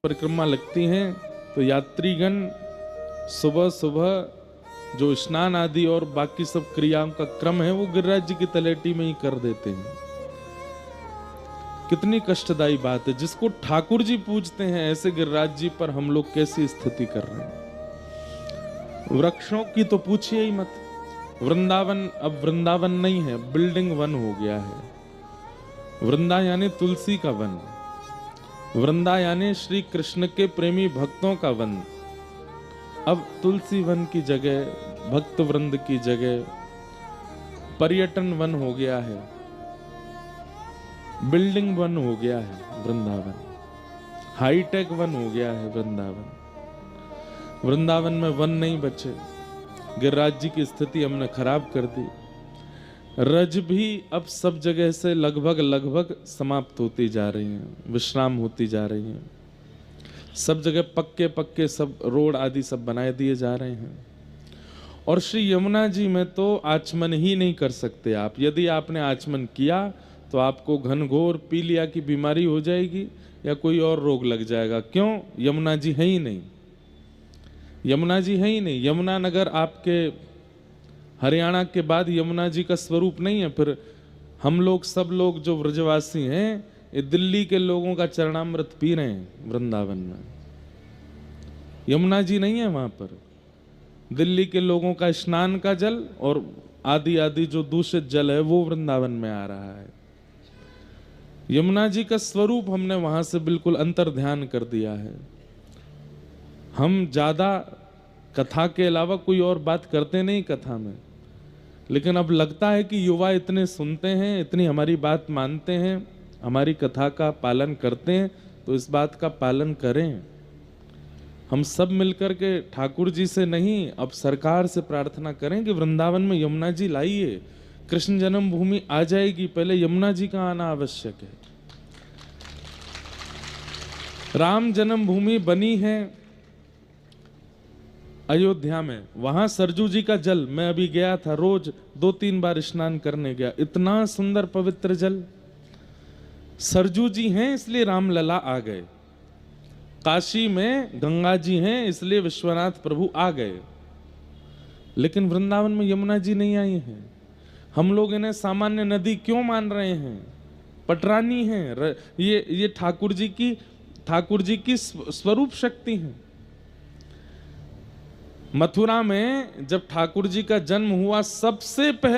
परिक्रमा लगती हैं तो यात्रीगण सुबह सुबह जो स्नान आदि और बाकी सब क्रियाओं का क्रम है वो गिरिराज जी की तलेटी में ही कर देते हैं। कितनी कष्टदायी बात है। जिसको ठाकुर जी पूजते हैं ऐसे गिरिराज जी पर हम लोग कैसी स्थिति कर रहे हैं। वृक्षों की तो पूछिए ही मत। वृंदावन अब वृंदावन नहीं है, बिल्डिंग वन हो गया है। वृंदा यानी तुलसी का वन, वृंदा यानी श्री कृष्ण के प्रेमी भक्तों का वन। अब तुलसी वन की जगह, भक्त वृंद की जगह पर्यटन वन हो गया है, बिल्डिंग वन हो गया है वृंदावन, हाईटेक वन हो गया है वृंदावन। वृंदावन में वन नहीं बचे। गिरिराज जी की स्थिति हमने खराब कर दी। रज भी अब सब जगह से लगभग समाप्त होती जा रही हैं, विश्राम होती जा रही हैं। सब जगह पक्के पक्के सब रोड आदि सब बनाए दिए जा रहे हैं। और श्री यमुना जी में तो आचमन ही नहीं कर सकते आप। यदि आपने आचमन किया तो आपको घनघोर पीलिया की बीमारी हो जाएगी या कोई और रोग लग जाएगा। क्यों? यमुना जी है ही नहीं, यमुना जी है ही नहीं। यमुना नगर आपके हरियाणा के बाद यमुना जी का स्वरूप नहीं है। फिर हम लोग सब लोग जो व्रजवासी हैं ये दिल्ली के लोगों का चरणामृत पी रहे हैं वृंदावन में। यमुना जी नहीं है वहां पर। दिल्ली के लोगों का स्नान का जल और आदि आदि जो दूषित जल है वो वृंदावन में आ रहा है। यमुना जी का स्वरूप हमने वहां से बिल्कुल अंतर ध्यान कर दिया है। हम ज्यादा कथा के अलावा कोई और बात करते नहीं कथा में, लेकिन अब लगता है कि युवा इतने सुनते हैं, इतनी हमारी बात मानते हैं, हमारी कथा का पालन करते हैं, तो इस बात का पालन करें। हम सब मिलकर के ठाकुर जी से नहीं, अब सरकार से प्रार्थना करें कि वृंदावन में यमुना जी लाइए। कृष्ण जन्मभूमि आ जाएगी, पहले यमुना जी का आना आवश्यक है। राम जन्मभूमि बनी है अयोध्या में, वहां सरजू जी का जल, मैं अभी गया था, रोज 2-3 बार स्नान करने गया, इतना सुंदर पवित्र जल। सरजू जी हैं इसलिए रामलला आ गए। काशी में गंगा जी हैं इसलिए विश्वनाथ प्रभु आ गए। लेकिन वृंदावन में यमुना जी नहीं आई हैं। हम लोग इन्हें सामान्य नदी क्यों मान रहे हैं? पटरानी हैं। ये ठाकुर जी की स्वरूप शक्ति है। मथुरा में जब ठाकुर जी का जन्म हुआ सबसे पहले